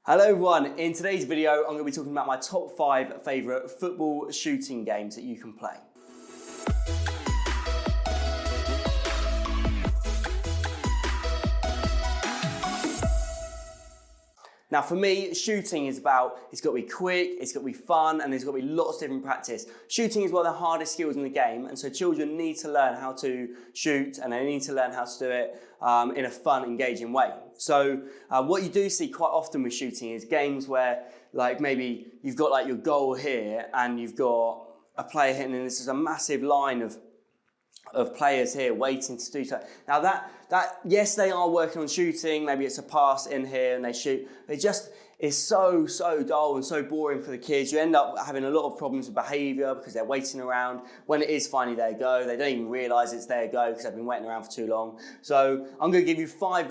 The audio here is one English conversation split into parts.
Hello everyone, in today's video I'm going to be talking about my top 5 favourite football shooting games that you can play. Now for me, shooting is about, it's got to be quick, it's got to be fun, and there's got to be lots of different practice. Shooting is one of the hardest skills in the game, and so children need to learn how to shoot, and they need to learn how to do it in a fun, engaging way. So what you do see quite often with shooting is games where, like, maybe you've got like your goal here, and you've got a player hitting, and this is a massive line of players here waiting to do so. Now that yes, they are working on shooting, maybe it's a pass in here and they shoot, it just is so dull and so boring for the kids. You end up having a lot of problems with behaviour because they're waiting around. When it is finally their go, they don't even realise it's their go because they've been waiting around for too long. So I'm going to give you five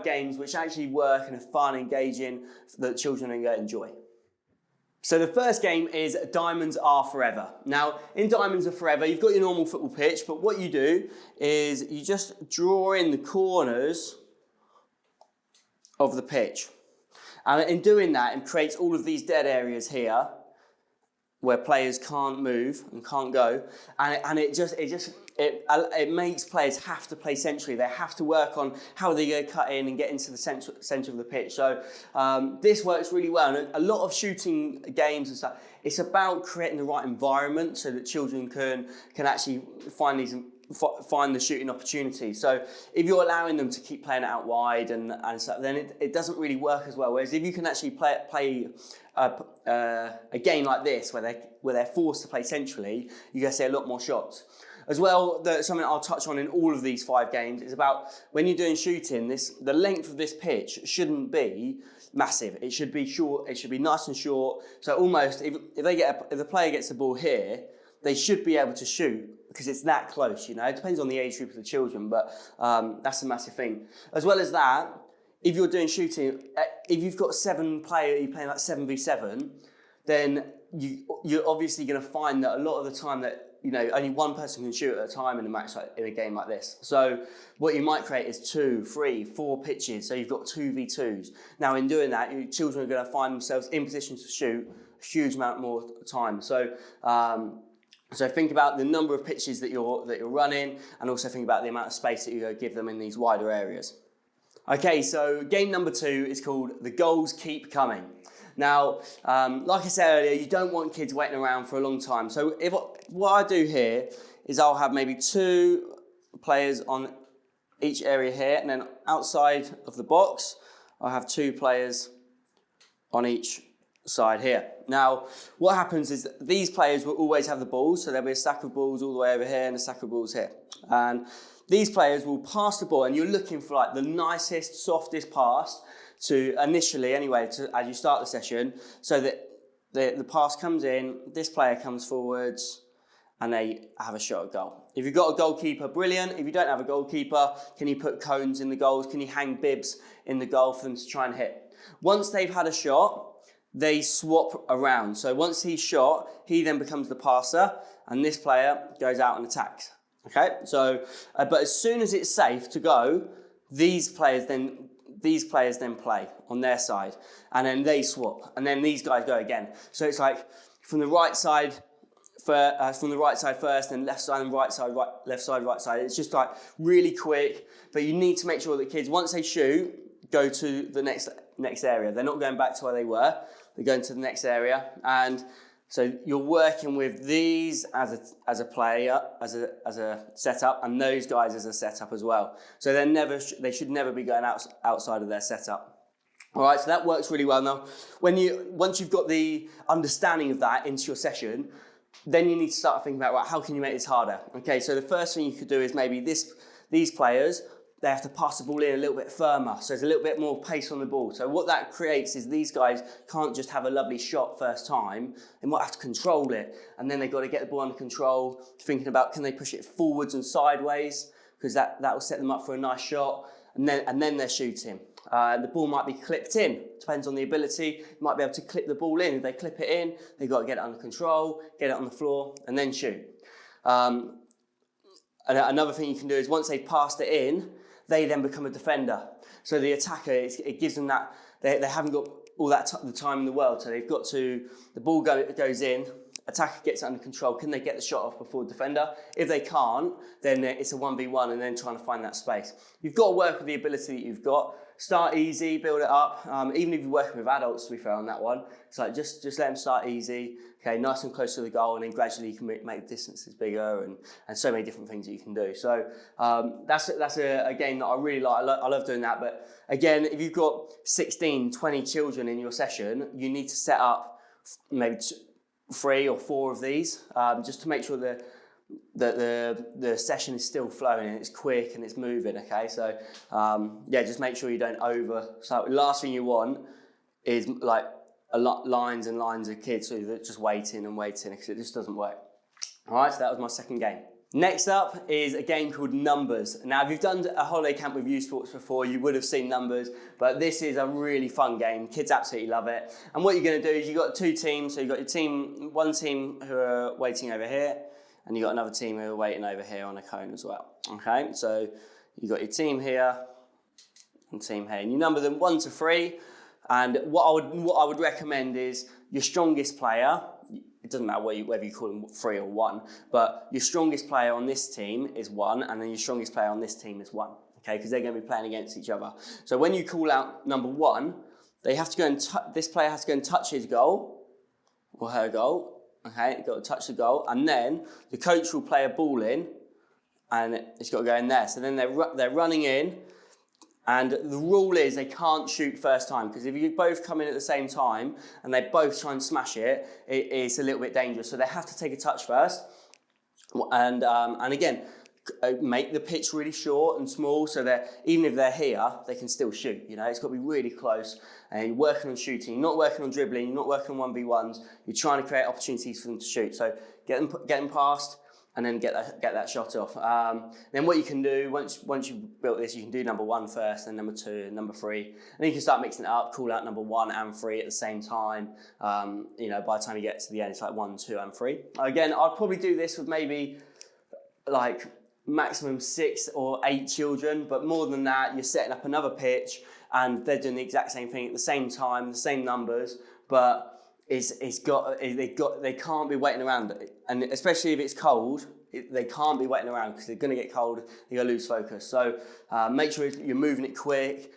games which actually work and are fun, engaging, that children are going to enjoy. So the first game is Diamonds Are Forever. Now, in Diamonds Are Forever, you've got your normal football pitch, but what you do is you just draw in the corners of the pitch. And in doing that, it creates all of these dead areas here where players can't move and can't go. And it makes players have to play centrally. They have to work on how they go cut in and get into the centre of the pitch. So this works really well. And a lot of shooting games and stuff, it's about creating the right environment so that children can actually find the shooting opportunities. So if you're allowing them to keep playing it out wide and stuff, then it doesn't really work as well. Whereas if you can actually play a game like this where they're forced to play centrally, you're going to see a lot more shots. As well, something I'll touch on in all of these 5 games is about when you're doing shooting, the length of this pitch shouldn't be massive. It should be short. It should be nice and short. So almost if the player gets the ball here, they should be able to shoot because it's that close. You know, it depends on the age group of the children, but that's a massive thing. As well as that, if you're doing shooting, if you've got 7 players, you're playing like 7v7, then you're obviously going to find that a lot of the time that only one person can shoot at a time in a match, in a game like this. So what you might create is 2, 3, 4 pitches. So you've got 2v2s. Now in doing that, your children are going to find themselves in position to shoot a huge amount more time. So think about the number of pitches that you're running, and also think about the amount of space that you're going to give them in these wider areas. Okay, so game number 2 is called The Goals Keep Coming. Now, like I said earlier, you don't want kids waiting around for a long time. So what I do here is I'll have maybe 2 players on each area here, and then outside of the box, I'll have 2 players on each side here. Now, what happens is that these players will always have the balls, so there'll be a stack of balls all the way over here and a stack of balls here. And these players will pass the ball, and you're looking for like the nicest, softest pass to initially anyway, as you start the session, so that the pass comes in, this player comes forwards, and they have a shot at goal. If you've got a goalkeeper, brilliant. If you don't have a goalkeeper, can you put cones in the goals? Can you hang bibs in the goal for them to try and hit? Once they've had a shot, they swap around. So once he's shot, he then becomes the passer, and this player goes out and attacks. Okay, so but as soon as it's safe to go, these players then play on their side, and then they swap, and then these guys go again. So it's like from the right side first, then left side and right side, left side, right side. It's just like really quick, but you need to make sure that kids, once they shoot, go to the next area. They're not going back to where they were. They're going to the next area, and so you're working with these as a player, as a setup, and those guys as a setup as well. So they should never be going outside of their setup. All right, so that works really well. Now, once you've got the understanding of that into your session, then you need to start thinking about, right, how can you make this harder? Okay, so the first thing you could do is maybe these players, they have to pass the ball in a little bit firmer, so there's a little bit more pace on the ball. So what that creates is these guys can't just have a lovely shot first time, they might have to control it, and then they've got to get the ball under control, thinking about can they push it forwards and sideways, because that will set them up for a nice shot, and then they're shooting. The ball might be clipped in, depends on the ability. You might be able to clip the ball in. If they clip it in, they've got to get it under control, get it on the floor, and then shoot. And another thing you can do is once they've passed it in, they then become a defender. So the attacker, it gives them that, they haven't got the time in the world. So they've got to, the ball goes in, attacker gets it under control. Can they get the shot off before the defender? If they can't, then it's a 1v1 and then trying to find that space. You've got to work with the ability that you've got. Start easy, build it up. Even if you're working with adults, to be fair on that one, it's like just let them start easy. Okay, nice and close to the goal, and then gradually you can make the distances bigger and so many different things that you can do. So that's a game that I really like. I love doing that. But again, if you've got 16, 20 children in your session, you need to set up maybe 3 or 4 of these just to make sure that the session is still flowing and it's quick and it's moving. Okay, so yeah, just make sure you don't So the last thing you want is like lines and lines of kids so they're just waiting because it just doesn't work. All right, so that was my second game. Next up is a game called Numbers. Now, if you've done a holiday camp with uSports before, you would have seen Numbers, but this is a really fun game. Kids absolutely love it. And what you're going to do is you've got 2 teams. So you've got one team who are waiting over here, and you've got another team who are waiting over here on a cone as well. Okay, so you've got your team here and team here, and you number them 1 to 3. And what I would recommend is your strongest player. It doesn't matter whether you call them 3 or 1, but your strongest player on this team is 1, and then your strongest player on this team is 1. Okay, because they're going to be playing against each other. So when you call out number 1, they have to go and this player has to go and touch his goal or her goal. Okay, you've got to touch the goal, and then the coach will play a ball in, and it's got to go in there. So then they're running in. And the rule is they can't shoot first time, because if you both come in at the same time and they both try and smash it, it's a little bit dangerous. So they have to take a touch first. And again, make the pitch really short and small so that even if they're here, they can still shoot. You know, it's got to be really close. And you're working on shooting. You're not working on dribbling. You're not working on 1v1s. You're trying to create opportunities for them to shoot. So get them past, and then get that shot off. Then what you can do, once you've built this, you can do number 1 first, then number 2, and number 3. And then you can start mixing it up, call out number 1 and 3 at the same time. You know, by the time you get to the end, it's like 1, 2, and 3. Again, I'd probably do this with maybe like maximum 6 or 8 children, but more than that, you're setting up another pitch, and they're doing the exact same thing at the same time, the same numbers, but they can't be waiting around, and especially if it's cold, they can't be waiting around because they're going to get cold. They're going to lose focus. So make sure you're moving it quick.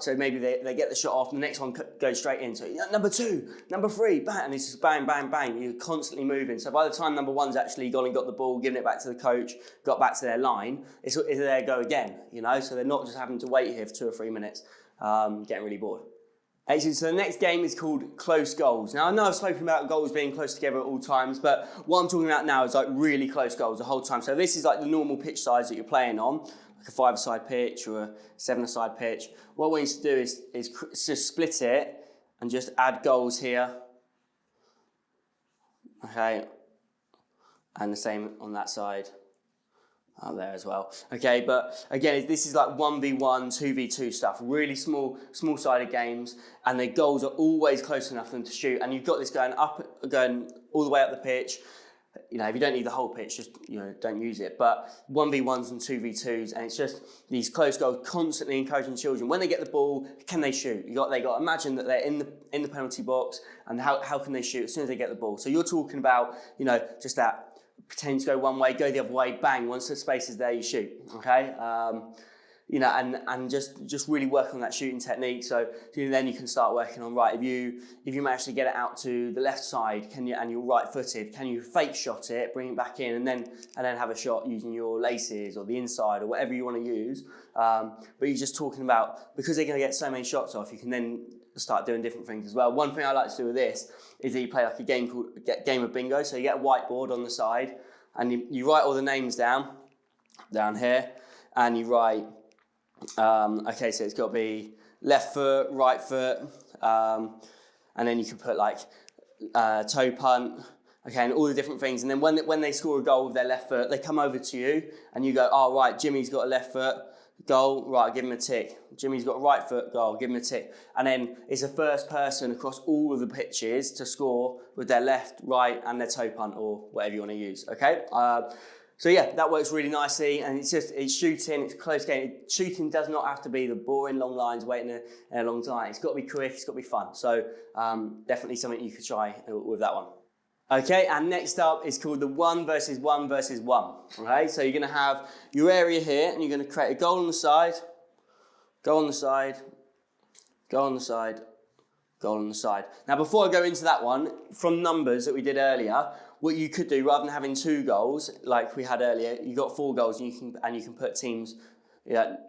So maybe they get the shot off, and the next one goes straight in. So number 2, number 3, bang, and it's just bang, bang, bang. You're constantly moving. So by the time number 1's actually gone and got the ball, given it back to the coach, got back to their line, it's their go again. You know, so they're not just having to wait here for 2 or 3 minutes, getting really bored. Actually, so the next game is called Close Goals. Now, I know I've spoken about goals being close together at all times, but what I'm talking about now is like really close goals the whole time. So this is like the normal pitch size that you're playing on, like a 5-a-side pitch or a 7-a-side pitch. What I want you to do is just split it and just add goals here. Okay, and the same on that side. Out there as well. Okay, but again, this is like 1v1, 2v2 stuff, really small-sided games, and their goals are always close enough for them to shoot. And you've got this going all the way up the pitch. You know, if you don't need the whole pitch, just, you know, don't use it. But 1v1s and 2v2s, and it's just these close goals, constantly encouraging children. When they get the ball, can they shoot? They got to imagine that they're in the penalty box, and how can they shoot as soon as they get the ball? So you're talking about, you know, just that. Pretend to go one way, go the other way, bang, once the space is there, you shoot, okay? You know, and just really work on that shooting technique. So then you can start working on, right, if you manage to get it out to the left side, and you're right-footed, can you fake shot it, bring it back in, and then have a shot using your laces or the inside or whatever you want to use. But you're just talking about, because they're going to get so many shots off, you can then start doing different things as well. One thing I like to do with this is that you play like a game called Game of Bingo. So you get a whiteboard on the side, and you write all the names down here, and you write, okay, so it's got to be left foot, right foot, and then you can put like toe punt, okay, and all the different things. And then when they score a goal with their left foot, they come over to you, and you go, oh, right, Jimmy's got a left foot, goal, right, give him a tick. Jimmy's got a right foot, goal, give him a tick. And then it's the first person across all of the pitches to score with their left, right, and their toe punt, or whatever you want to use, okay? So yeah, that works really nicely, and it's shooting, it's a close game. Shooting does not have to be the boring long lines waiting in a long time. It's got to be quick, it's got to be fun. So definitely something you could try with that one. Okay, and next up is called the 1 versus 1 versus 1. Okay, so you're going to have your area here, and you're going to create a goal on the side, go on the side, go on the side, goal on the side. Now, before I go into that one, from numbers that we did earlier, what you could do, rather than having 2 goals like we had earlier, you got 4 goals, and you can put teams,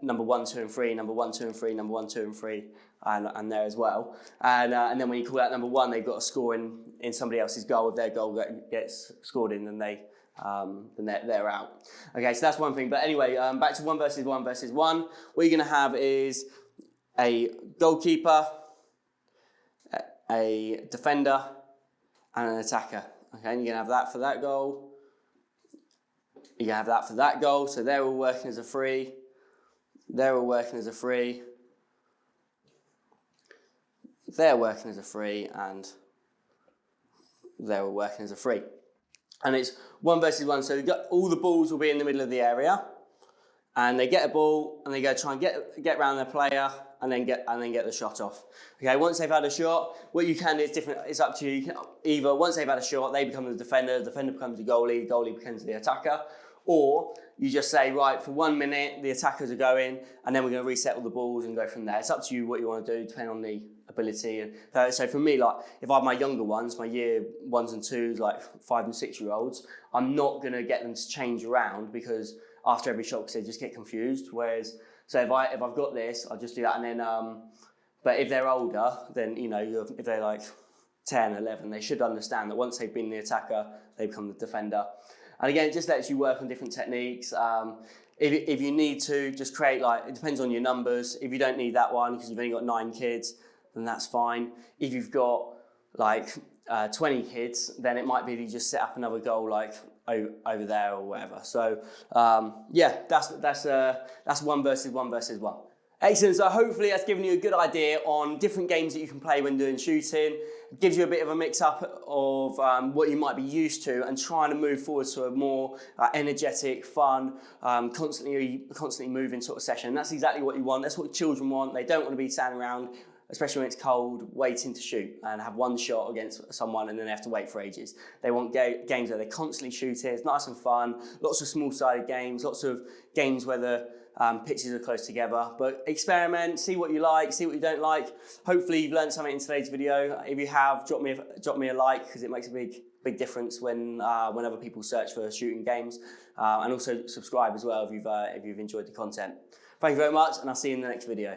number 1, 2, and 3, number 1, 2, and 3, number 1, 2, and 3, and there as well. And then when you call out number 1, they've got to score in somebody else's goal. If their goal gets scored in, then they're out. Okay, so that's one thing. But anyway, back to 1 versus 1 versus 1. What you're going to have is a goalkeeper, a defender, and an attacker. Okay, and you're going to have that for that goal. You're going to have that for that goal. So they're all working as a 3. They're all working as a 3. They're working as a 3, and they're all working as a 3. And it's 1 versus 1. So all the balls will be in the middle of the area, and they get a ball, and they go try and get around their player, and then get the shot off. Okay, once they've had a shot, what you can do is different. It's up to you. You can either, once they've had a shot, they become the defender becomes the goalie becomes the attacker, or you just say, right, for 1 minute, the attackers are going, and then we're going to reset all the balls and go from there. It's up to you what you want to do, depending on the ability. And so for me, like, if I have my younger ones, my year 1s and 2s, like 5 and 6 year olds, I'm not going to get them to change around because after every shot, because they just get confused. Whereas, so if I've got this, I'll just do that, and then, but if they're older, then, if they're like 10, 11, they should understand that once they've been the attacker, they become the defender. And again, it just lets you work on different techniques. If you need to, just create, like, it depends on your numbers. If you don't need that one because you've only got 9 kids, then that's fine. If you've got like 20 kids, then it might be that you just set up another goal like over there or whatever. So yeah, that's 1 versus 1 versus 1. Excellent, so hopefully that's given you a good idea on different games that you can play when doing shooting. It gives you a bit of a mix up of what you might be used to and trying to move forward to a more energetic, fun, constantly moving sort of session. And that's exactly what you want. That's what children want. They don't want to be standing around, especially when it's cold, waiting to shoot and have one shot against someone and then they have to wait for ages. They want games where they're constantly shooting. It's nice and fun. Lots of small-sided games, lots of games where the pitches are close together, but experiment, see what you like, see what you don't like. Hopefully you've learned something in today's video. If you have, drop me a like, because it makes a big difference when other people search for shooting games, and also subscribe as well if you've enjoyed the content. Thank you very much, and I'll see you in the next video.